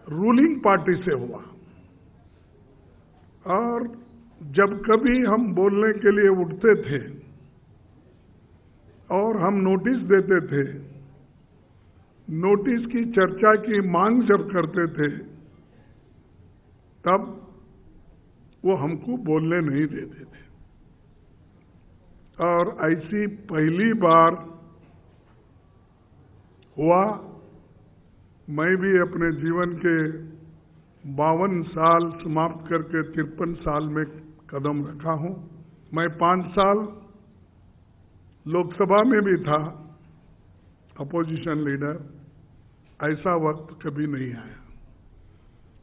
Ruling party से हुआ। और जब कभी हम बोलने के लिए उठते थे और हम नोटिस देते थे, नोटिस की चर्चा की मांग जब करते थे, तब वो हमको बोलने नहीं देते थे। और ऐसी पहली बार हुआ। मैं भी अपने जीवन के 52 साल समाप्त करके 53 साल में कदम रखा हूं। मैं 5 साल लोकसभा में भी था अपोजिशन लीडर। ऐसा वक्त कभी नहीं आया।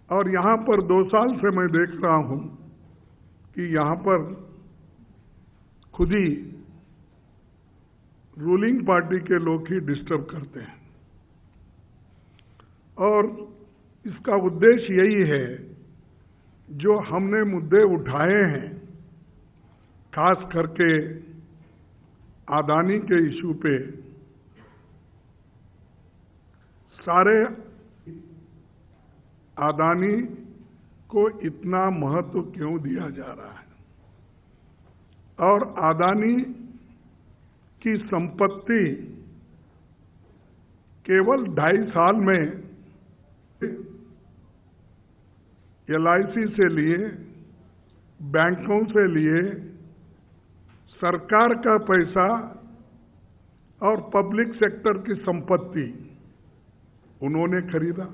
और यहां पर 2 साल से मैं देख रहा हूं कि यहां पर खुद ही रूलिंग पार्टी के लोग ही डिस्टर्ब करते हैं। और इसका उद्देश्य यही है, जो हमने मुद्दे उठाए हैं, खास करके अदानी के इशू पे, सारे अदानी को इतना महत्व क्यों दिया जा रहा है, और अदानी की संपत्ति केवल 2.5 साल में LIC से लिए, बैंकों से लिए, सरकार का पैसा और पब्लिक सेक्टर की संपत्ति उन्होंने खरीदा।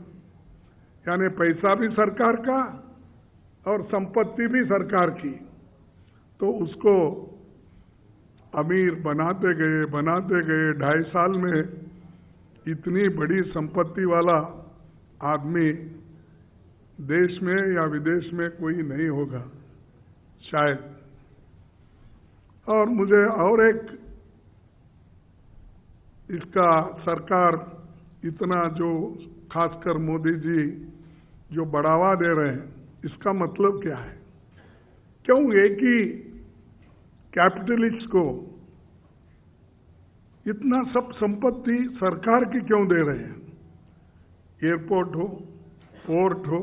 यानी पैसा भी सरकार का और संपत्ति भी सरकार की। तो उसको अमीर बनाते गए 2.5 साल में इतनी बड़ी संपत्ति वाला आदमी देश में या विदेश में कोई नहीं होगा शायद। और मुझे और एक, इसका सरकार इतना जो खासकर मोदी जी जो बढ़ावा दे रहे हैं, इसका मतलब क्या है? क्यों एक ही कैपिटलिस्ट को इतना सब संपत्ति सरकार की क्यों दे रहे हैं? एयरपोर्ट हो, पोर्ट हो,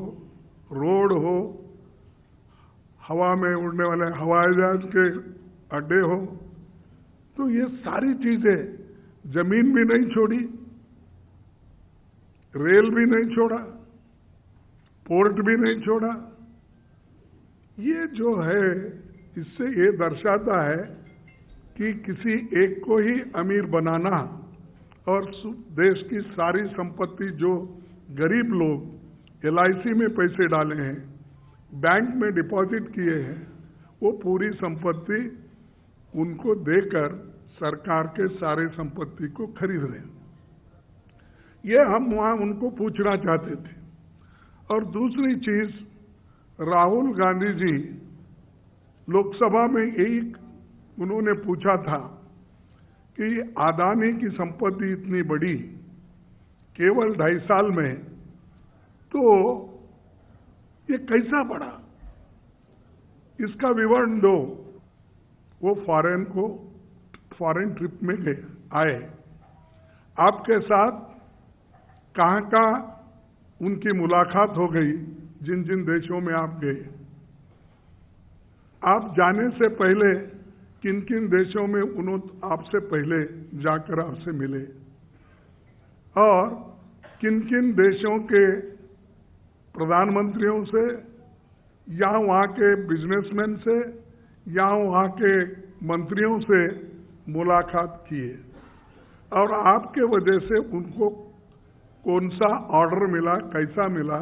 रोड हो, हवा में उड़ने वाले हवाई जहाज के अड्डे हो, तो ये सारी चीजें, जमीन भी नहीं छोड़ी, रेल भी नहीं छोड़ा, पोर्ट भी नहीं छोड़ा। ये जो है, इससे ये दर्शाता है कि किसी एक को ही अमीर बनाना और देश की सारी संपत्ति जो गरीब लोग LIC में पैसे डाले हैं, बैंक में डिपॉजिट किए हैं, वो पूरी संपत्ति उनको देकर सरकार के सारे संपत्ति को खरीद रहे हैं। ये हम वहां उनको पूछना चाहते थे। और दूसरी चीज, राहुल गांधी जी लोकसभा में यही उन्होंने पूछा था कि अदानी की संपत्ति इतनी बड़ी केवल 2.5 साल में, तो ये कैसा बढ़ा, इसका विवरण दो। वो फॉरेन ट्रिप में गए, आए, आपके साथ कहाँ उनकी मुलाकात हो गई, जिन जिन देशों में आप गए, आप जाने से पहले किन किन देशों में उन्होंने आपसे पहले जाकर आपसे मिले, और किन किन देशों के प्रधानमंत्रियों से या वहाँ के बिजनेसमैन से या वहाँ के मंत्रियों से मुलाकात किए, और आपके वजह से उनको कौन सा ऑर्डर मिला, कैसा मिला,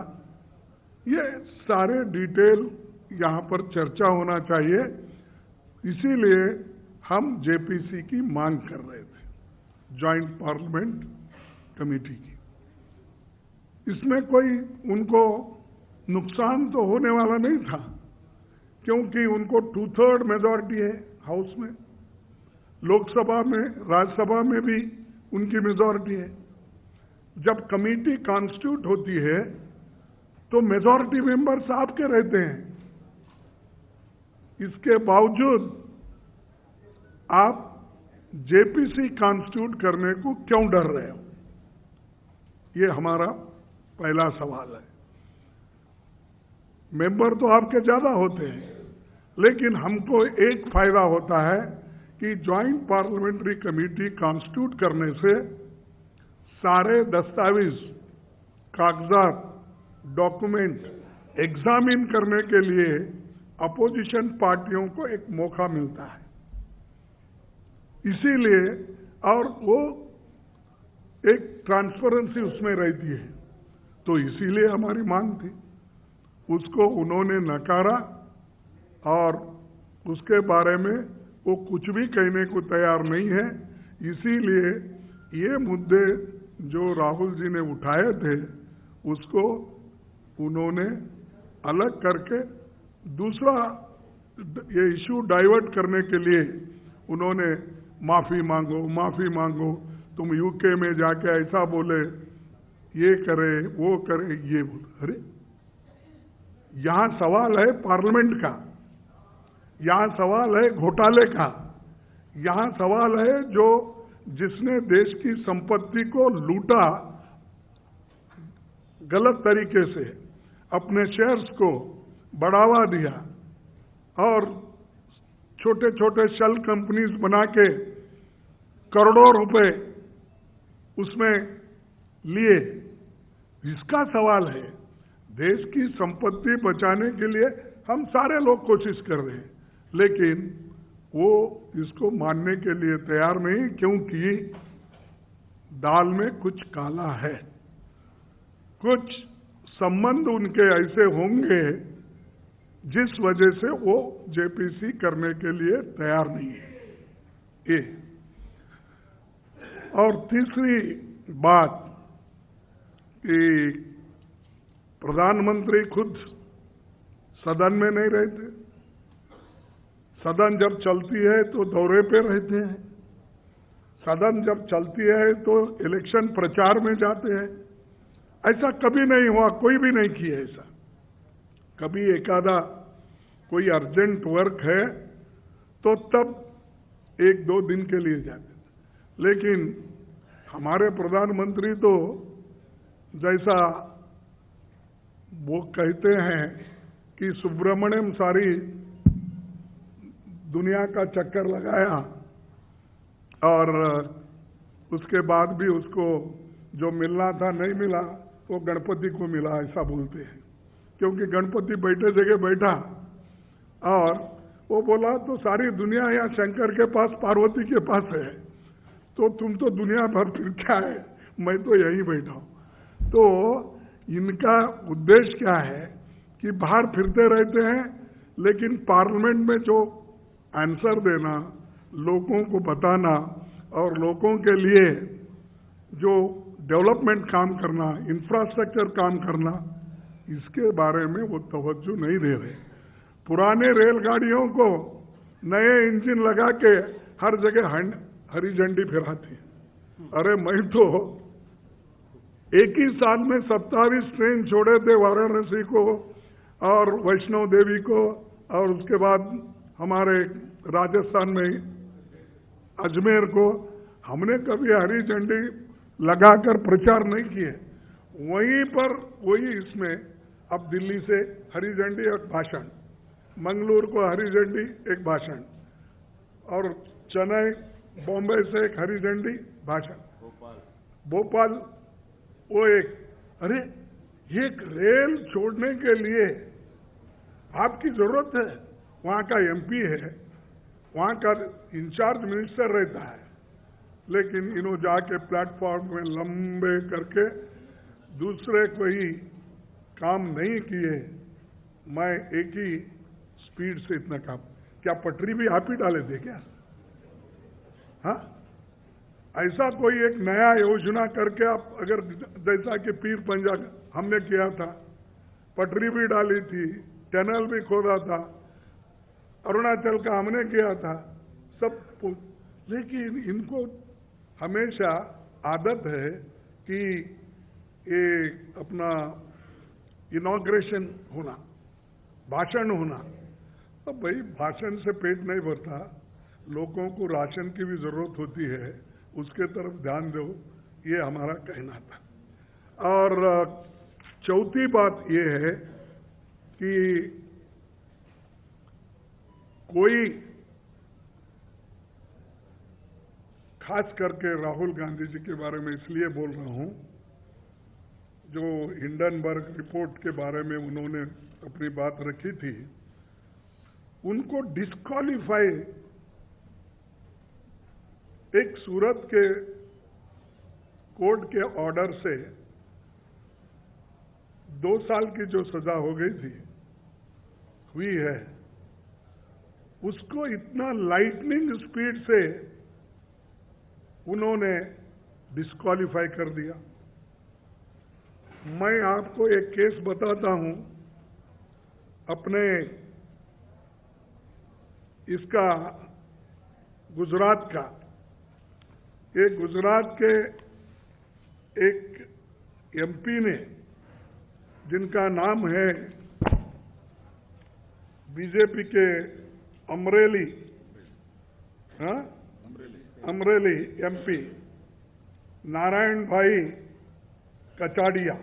ये सारे डिटेल यहाँ पर चर्चा होना चाहिए। इसीलिए हम JPC की मांग कर रहे थे, जॉइंट पार्लियामेंट कमेटी की। इसमें कोई उनको नुकसान तो होने वाला नहीं था, क्योंकि उनको 2/3 मेजॉरिटी है हाउस में, लोकसभा में, राज्यसभा में भी उनकी मेजॉरिटी है। जब कमेटी कॉन्स्टिट्यूट होती है तो मेजॉरिटी मेंबर्स आपके रहते हैं, इसके बावजूद आप JPC कॉन्स्टिट्यूट करने को क्यों डर रहे हो? ये हमारा पहला सवाल है। मेंबर तो आपके ज्यादा होते हैं, लेकिन हमको एक फायदा होता है कि ज्वाइंट पार्लियामेंट्री कमेटी कॉन्स्टिट्यूट करने से सारे दस्तावेज, कागजात, डॉक्यूमेंट एग्जामिन करने के लिए अपोजिशन पार्टियों को एक मौका मिलता है। इसीलिए, और वो एक ट्रांसपेरेंसी उसमें रहती है, तो इसीलिए हमारी मांग थी। उसको उन्होंने नकारा और उसके बारे में वो कुछ भी कहने को तैयार नहीं है। इसीलिए ये मुद्दे जो राहुल जी ने उठाए थे उसको उन्होंने अलग करके दूसरा ये इश्यू डाइवर्ट करने के लिए उन्होंने माफी मांगो, तुम यूके में जाके ऐसा बोले, ये करे वो करे, ये बोले। अरे यहां सवाल है पार्लियामेंट का, यहां सवाल है घोटाले का, यहां सवाल है जो जिसने देश की संपत्ति को लूटा गलत तरीके से, अपने शेयर्स को बढ़ावा दिया और छोटे छोटे शेल कंपनीज बना के करोड़ों रुपए उसमें लिए, इसका सवाल है। देश की संपत्ति बचाने के लिए हम सारे लोग कोशिश कर रहे हैं, लेकिन वो इसको मानने के लिए तैयार नहीं, क्योंकि दाल में कुछ काला है। कुछ संबंध उनके ऐसे होंगे जिस वजह से वो जेपीसी करने के लिए तैयार नहीं है। ये और तीसरी बात कि प्रधानमंत्री खुद सदन में नहीं रहते। सदन जब चलती है तो दौरे पे रहते हैं, सदन जब चलती है तो इलेक्शन प्रचार में जाते हैं। ऐसा कभी नहीं हुआ, कोई भी नहीं किया ऐसा। कभी एकादा कोई अर्जेंट वर्क है तो तब एक दो दिन के लिए जाते, लेकिन हमारे प्रधानमंत्री तो जैसा वो कहते हैं कि सुब्रमण्यम सारी दुनिया का चक्कर लगाया और उसके बाद भी उसको जो मिलना था नहीं मिला, वो गणपति को मिला, ऐसा बोलते हैं। क्योंकि गणपति बैठे जगह बैठा और वो बोला तो सारी दुनिया यहाँ शंकर के पास, पार्वती के पास है, तो तुम तो दुनिया भर फिर क्या है, मैं तो यहीं बैठा हूं। तो इनका उद्देश्य क्या है कि बाहर फिरते रहते हैं, लेकिन पार्लियामेंट में जो आंसर देना, लोगों को बताना और लोगों के लिए जो डेवलपमेंट काम करना, इंफ्रास्ट्रक्चर काम करना, इसके बारे में वो तवज्जो नहीं दे रहे। पुराने रेलगाड़ियों को नए इंजन लगा के हर जगह हरी झंडी फहराती है। अरे मैं तो एक ही साल में 27 ट्रेन छोड़े थे, वाराणसी को और वैष्णो देवी को, और उसके बाद हमारे राजस्थान में अजमेर को। हमने कभी हरी झंडी लगाकर प्रचार नहीं किए। वहीं पर वही इसमें अब दिल्ली से हरी झंडी एक भाषण, मंगलूर को हरी झंडी एक भाषण, और चेन्नई बॉम्बे से एक हरी झंडी भाषण, भोपाल वो एक। अरे एक रेल छोड़ने के लिए आपकी जरूरत है, वहां का एमपी है, वहां का इंचार्ज मिनिस्टर रहता है, लेकिन इन्हों जाके प्लेटफॉर्म में लंबे करके दूसरे कोई काम नहीं किए। मैं एक ही स्पीड से इतना काम, क्या पटरी भी आप ही डाले थे क्या? हाँ, ऐसा कोई एक नया योजना करके आप अगर जैसा कि पीर पंजाब हमने किया था, पटरी भी डाली थी, टनल भी खोदा था, अरुणाचल का हमने किया था सब, लेकिन इनको हमेशा आदत है कि ये अपना इनॉग्रेशन होना, भाषण होना। तो भाई भाषण से पेट नहीं भरता, लोगों को राशन की भी जरूरत होती है, उसके तरफ ध्यान दो, ये हमारा कहना था। और चौथी बात ये है कि कोई खास करके राहुल गांधी जी के बारे में इसलिए बोल रहा हूं, जो हिंडनबर्ग रिपोर्ट के बारे में उन्होंने अपनी बात रखी थी, उनको डिस्क्वालीफाई एक सूरत के कोर्ट के ऑर्डर से 2 साल की जो सजा हो गई थी, हुई है, उसको इतना लाइटनिंग स्पीड से उन्होंने डिस्क्वालीफाई कर दिया। मैं आपको एक केस बताता हूं अपने इसका गुजरात का। ये गुजरात के एक एमपी ने, जिनका नाम है बीजेपी के अमरेली एमपी नारायण भाई कचाड़िया,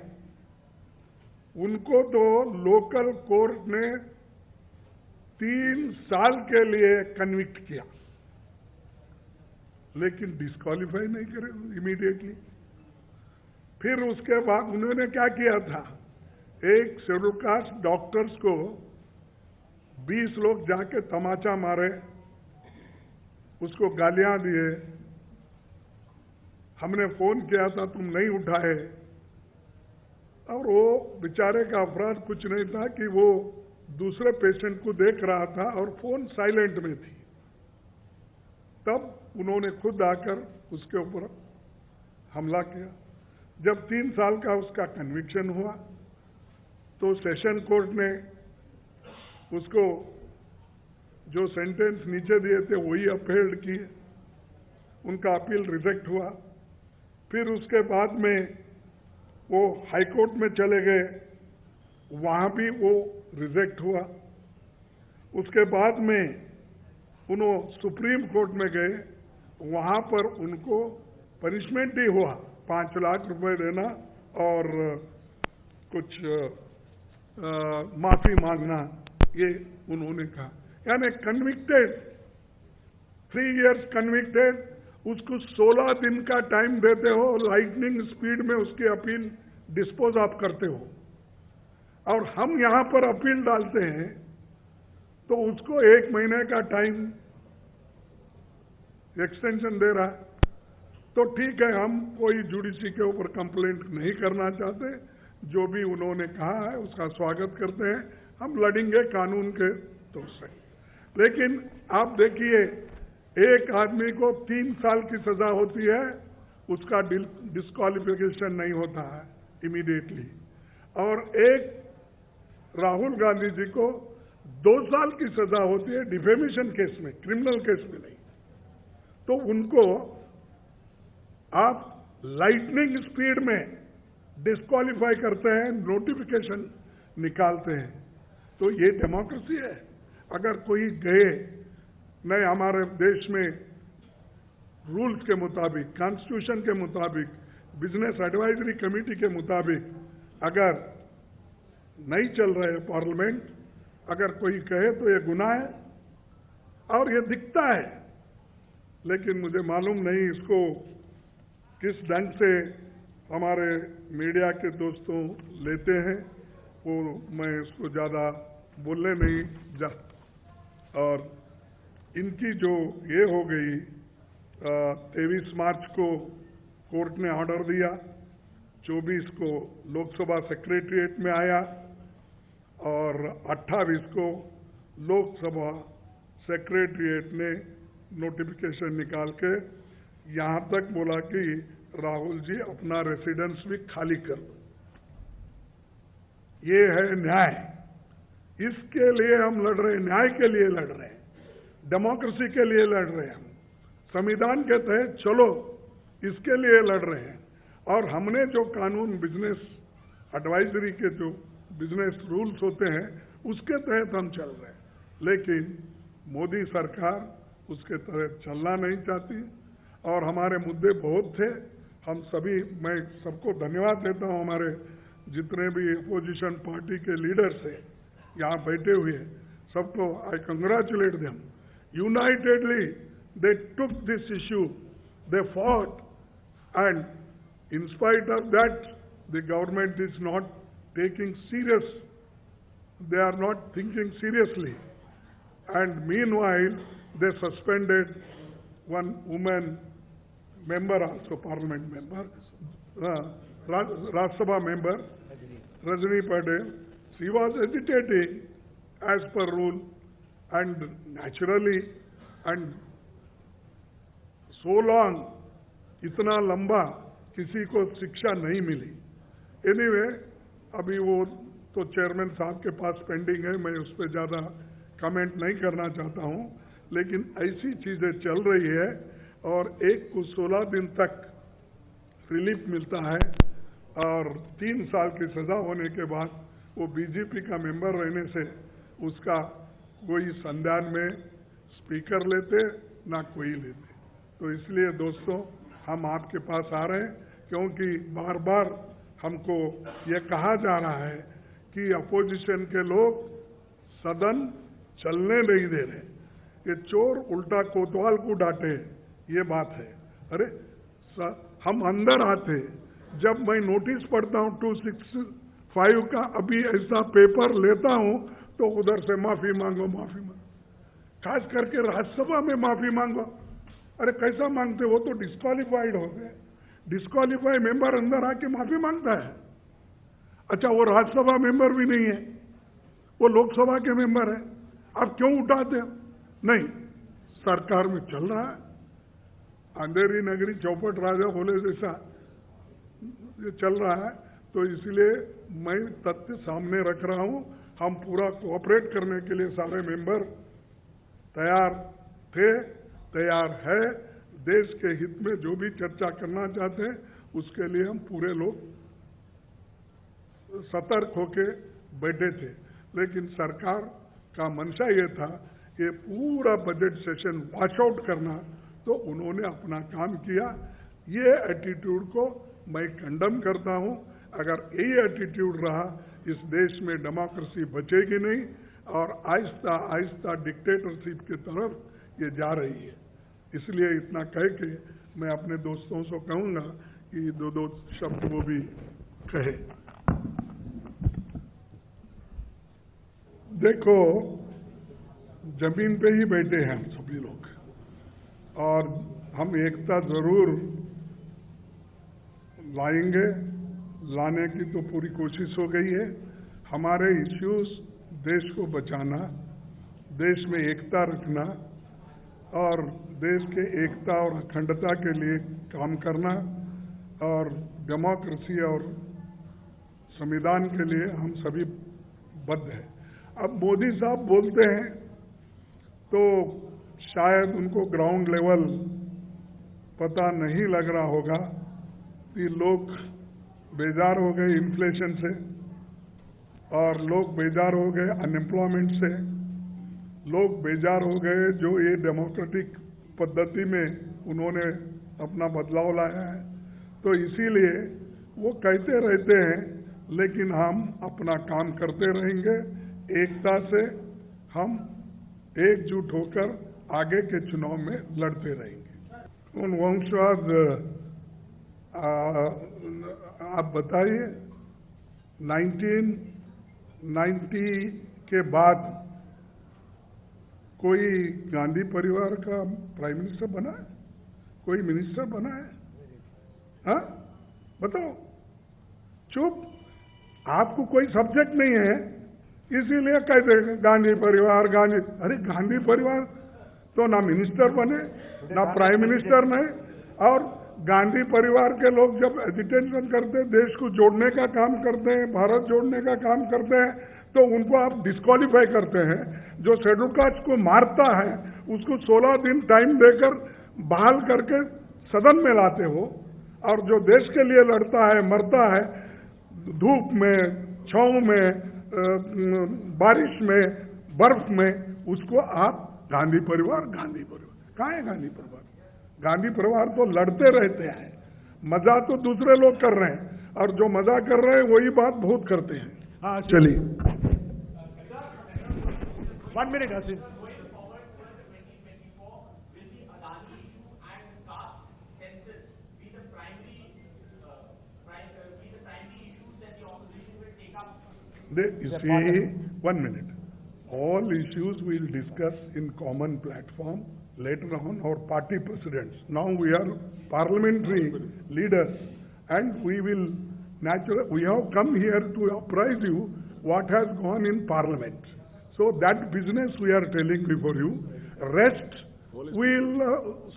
उनको तो लोकल कोर्ट ने 3 साल के लिए कन्विक्ट किया, लेकिन डिस्क्वालीफाई नहीं करे इमीडिएटली। फिर उसके बाद उन्होंने क्या किया था, एक शेड्यूल कास्ट डॉक्टर्स को 20 लोग जाके तमाचा मारे, उसको गालियां दिए, हमने फोन किया था तुम नहीं उठाए, और वो बेचारे का अपराध कुछ नहीं था कि वो दूसरे पेशेंट को देख रहा था और फोन साइलेंट में थी। तब उन्होंने खुद आकर उसके ऊपर हमला किया। जब 3 साल का उसका कन्विक्शन हुआ तो सेशन कोर्ट ने उसको जो सेंटेंस नीचे दिए थे वही अपहेल्ड किए, उनका अपील रिजेक्ट हुआ। फिर उसके बाद में वो हाई कोर्ट में चले गए, वहां भी वो रिजेक्ट हुआ। उसके बाद में उन्होंने सुप्रीम कोर्ट में गए, वहां पर उनको पनिशमेंट ही हुआ, 5 लाख रुपए देना और कुछ माफी मांगना, ये उन्होंने कहा। यानी कन्विक्टेड, 3 इयर्स कन्विक्टेड, उसको 16 दिन का टाइम देते हो, लाइटनिंग स्पीड में उसकी अपील डिस्पोज ऑफ करते हो, और हम यहां पर अपील डालते हैं तो उसको 1 महीने का टाइम एक्सटेंशन दे रहा है। तो ठीक है, हम कोई जुडिशरी के ऊपर कंप्लेंट नहीं करना चाहते, जो भी उन्होंने कहा है उसका स्वागत करते हैं, हम लड़ेंगे कानून के तौर से। लेकिन आप देखिए, एक आदमी को 3 साल की सजा होती है, उसका डिस्क्वालिफिकेशन नहीं होता है इमीडिएटली, और एक राहुल गांधी जी को 2 साल की सजा होती है डिफेमेशन केस में, क्रिमिनल केस में नहीं। तो उनको आप लाइटनिंग स्पीड में डिस्क्वालीफाई करते हैं, नोटिफिकेशन निकालते हैं। तो ये डेमोक्रेसी है? अगर कोई गए नहीं, हमारे देश में रूल्स के मुताबिक, कॉन्स्टिट्यूशन के मुताबिक, बिजनेस एडवाइजरी कमेटी के मुताबिक अगर नहीं चल रहे पार्लियामेंट, अगर कोई कहे तो ये गुनाह है, और ये दिखता है। लेकिन मुझे मालूम नहीं इसको किस ढंग से हमारे मीडिया के दोस्तों लेते हैं, वो मैं इसको ज़्यादा बोलने नहीं जा। और इनकी जो ये हो गई, 23 मार्च को कोर्ट ने ऑर्डर दिया, 24 को लोकसभा सेक्रेटरीट में आया, और 28 को लोकसभा सेक्रेटरीट ने नोटिफिकेशन निकाल के यहां तक बोला कि राहुल जी अपना रेसिडेंस भी खाली कर दो। ये है न्याय, इसके लिए हम लड़ रहे हैं, न्याय के लिए लड़ रहे हैं, डेमोक्रेसी के लिए लड़ रहे हैं, हम संविधान के तहत चलो इसके लिए लड़ रहे हैं। और हमने जो कानून, बिजनेस एडवाइजरी के जो बिजनेस रूल्स होते हैं, उसके तहत हम चल रहे हैं। लेकिन मोदी सरकार उसके तहत चलना नहीं चाहती, और हमारे मुद्दे बहुत थे। हम सभी, मैं सबको धन्यवाद देता हूं, हमारे जितने भी अपोजिशन पार्टी के लीडर्स हैं, यहाँ बैठे हुए सबको आई congratulate them. Unitedly they took this issue, they fought, and in spite of that the government is not taking serious, they are not thinking seriously, and meanwhile they suspended one woman member, also parliament member, Rajya Sabha member, Rajni Patel. She was agitating as per rule, and naturally, and so long, इतना लंबा किसी को शिक्षा नहीं मिली. Anyway, अभी वो तो chairman साहब के पास पेंडिंग है, मैं उस पर ज़्यादा कमेंट नहीं करना चाहता हूँ, लेकिन ऐसी चीज़ें चल रही है और एक को 16 दिन तक रिलीफ मिलता है और 3 साल की सजा होने के बाद वो बीजेपी का मेंबर रहने से उसका कोई संज्ञान में स्पीकर लेते ना कोई लेते. तो इसलिए दोस्तों, हम आपके पास आ रहे हैं क्योंकि बार बार हमको ये कहा जा रहा है कि अपोजिशन के लोग सदन चलने नहीं दे रहे, ये चोर उल्टा कोतवाल को डांटे, ये बात है. अरे हम अंदर आते, जब मैं नोटिस पढ़ता हूँ 265 का, अभी ऐसा पेपर लेता हूँ तो उधर से माफी मांगो, माफी मांगो, खास करके राज्यसभा में माफी मांगो. अरे कैसा मांगते, वो तो डिस्क्वालिफाइड हो गए. डिस्क्वालिफाइड मेंबर अंदर आके माफी मांगता है. अच्छा, वो राज्यसभा मेंबर भी नहीं है, वो लोकसभा के मेंबर है, आप क्यों उठाते हो? नहीं, सरकार में चल रहा है, अंधेरी नगरी चौपट राजा बोले जैसा ये चल रहा है. तो इसलिए मैं तथ्य सामने रख रहा हूं. हम पूरा कोऑपरेट करने के लिए सारे मेंबर तैयार थे, तैयार है. देश के हित में जो भी चर्चा करना चाहते हैं उसके लिए हम पूरे लोग सतर्क होके बैठे थे. लेकिन सरकार का मंशा ये था कि पूरा बजट सेशन वॉश आउट करना, तो उन्होंने अपना काम किया. ये एटीट्यूड को मैं कंडम करता हूं. अगर यही एटीट्यूड रहा, इस देश में डेमोक्रेसी बचेगी नहीं और आहिस्ता आहिस्ता डिक्टेटरशिप की तरफ ये जा रही है. इसलिए इतना कह के मैं अपने दोस्तों से कहूंगा कि दो शब्द वो भी कहे. देखो, जमीन पे ही बैठे हैं हम सभी लोग और हम एकता जरूर लाएंगे. लाने की तो पूरी कोशिश हो गई है. हमारे इश्यूज देश को बचाना, देश में एकता रखना और देश के एकता और अखंडता के लिए काम करना और डेमोक्रेसी और संविधान के लिए हम सभी बद्ध हैं. अब मोदी साहब बोलते हैं तो शायद उनको ग्राउंड लेवल पता नहीं लग रहा होगा कि लोग बेजार हो गए इन्फ्लेशन से और लोग बेजार हो गए अनएम्प्लॉयमेंट से, लोग बेजार हो गए जो ये डेमोक्रेटिक पद्धति में उन्होंने अपना बदलाव लाया है. तो इसीलिए वो कहते रहते हैं, लेकिन हम अपना काम करते रहेंगे. एकता से हम एकजुट होकर आगे के चुनाव में लड़ते रहेंगे. उन वंशवाद आप बताइए, 1990 के बाद कोई गांधी परिवार का प्राइम मिनिस्टर बना है? कोई मिनिस्टर बना है? हाँ, बताओ. चुप. आपको कोई सब्जेक्ट नहीं है, इसीलिए कहते हैं गांधी परिवार, गांधी. अरे गांधी परिवार तो ना मिनिस्टर बने, ना प्राइम मिनिस्टर नहीं. और गांधी परिवार के लोग जब एजिटेशन करते हैं, देश को जोड़ने का काम करते हैं, भारत जोड़ने का काम करते हैं, तो उनको आप डिस्क्वालीफाई करते हैं. जो शेड्यूल कास्ट को मारता है उसको 16 दिन टाइम देकर बहाल करके सदन में लाते हो, और जो देश के लिए लड़ता है, मरता है, धूप में, छांव में, बारिश में, बर्फ में, उसको आप गांधी परिवार. कहाँ है गांधी परिवार? गांधी परिवार तो लड़ते रहते हैं. मजा तो दूसरे लोग कर रहे हैं और जो मजा कर रहे हैं वही बात बहुत करते हैं. हाँ, चलिए. 1 minute, Asim. You see, 1 minute. All issues we'll discuss in common platform later on our party presidents. Now we are parliamentary leaders, and we have come here to apprise you what has gone in parliament. So that business we are telling before you. Rest we'll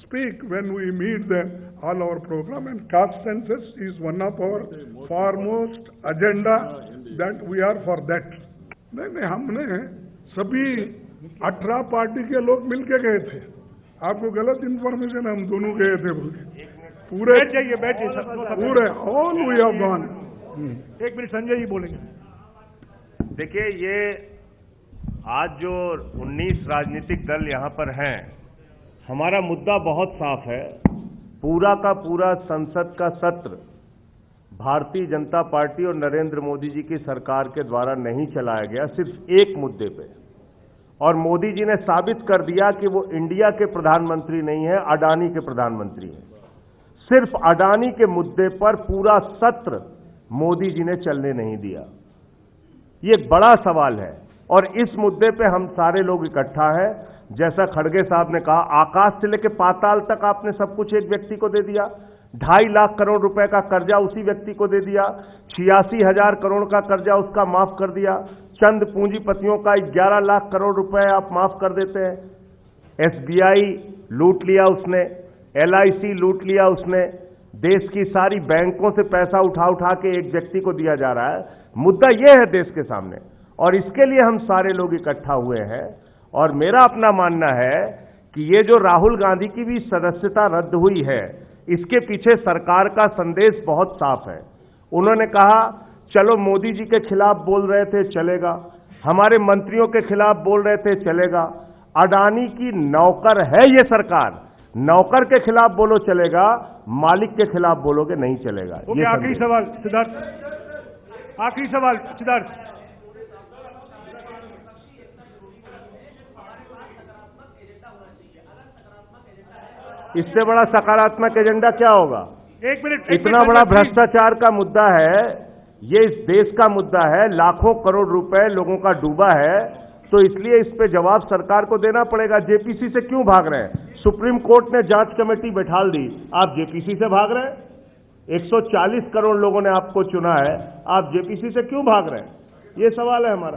speak when we meet all our program, and caste census is one of our foremost agenda, that we are for that. नहीं, हमने सभी 18 party के लोग मिलके गए थे। आपको गलत इंफॉर्मेशन, हम दोनों गए थे पूरे पूरे all we have gone. 1 minute, Sanjay ji बोलेंगे। देखिए, ये आज जो 19 राजनीतिक दल यहां पर हैं, हमारा मुद्दा बहुत साफ है। पूरा का पूरा संसद का सत्र भारतीय जनता पार्टी और नरेंद्र मोदी जी की सरकार के द्वारा नहीं चलाया गया, सिर्फ एक मुद्दे पे। और मोदी जी ने साबित कर दिया कि वो इंडिया के प्रधानमंत्री नहीं है, अडानी के प्रधानमंत्री हैं। सिर्फ अडानी के मुद्दे पर पूरा सत्र मोदी जी ने चलने नहीं दिया। ये एक बड़ा सवाल है और इस मुद्दे पे हम सारे लोग इकट्ठा हैं। जैसा खड़गे साहब ने कहा, आकाश से लेकर पाताल तक आपने सब कुछ एक व्यक्ति को दे दिया। 2.5 लाख करोड़ रुपए का कर्जा उसी व्यक्ति को दे दिया। 86,000 करोड़ का कर्जा उसका माफ कर दिया। चंद पूंजीपतियों का 11 लाख करोड़ रुपए आप माफ कर देते हैं। SBI लूट लिया उसने, LIC लूट लिया उसने। देश की सारी बैंकों से पैसा उठा उठा के एक व्यक्ति को दिया जा रहा है। मुद्दा यह है देश के सामने, और इसके लिए हम सारे लोग इकट्ठा हुए हैं। और मेरा अपना मानना है कि ये जो राहुल गांधी की भी सदस्यता रद्द हुई है, इसके पीछे सरकार का संदेश बहुत साफ है। उन्होंने कहा, चलो मोदी जी के खिलाफ बोल रहे थे, चलेगा। हमारे मंत्रियों के खिलाफ बोल रहे थे, चलेगा। अडानी की नौकर है ये सरकार। नौकर के खिलाफ बोलो चलेगा, मालिक के खिलाफ बोलोगे नहीं चलेगा। आखिरी सवाल सिद्धार्थ, आखिरी सवाल सिद्धार्थ। इससे बड़ा सकारात्मक एजेंडा क्या होगा? 1 मिनट। इतना बड़ा भ्रष्टाचार का मुद्दा है, ये इस देश का मुद्दा है। लाखों करोड़ रुपए लोगों का डूबा है, तो इसलिए इस पे जवाब सरकार को देना पड़ेगा। जेपीसी से क्यों भाग रहे हैं? सुप्रीम कोर्ट ने जांच कमेटी बैठाल दी, आप जेपीसी से भाग रहे हैं? 140 करोड़ लोगों ने आपको चुना है, आप जेपीसी से क्यों भाग रहे हैं? ये सवाल है हमारा।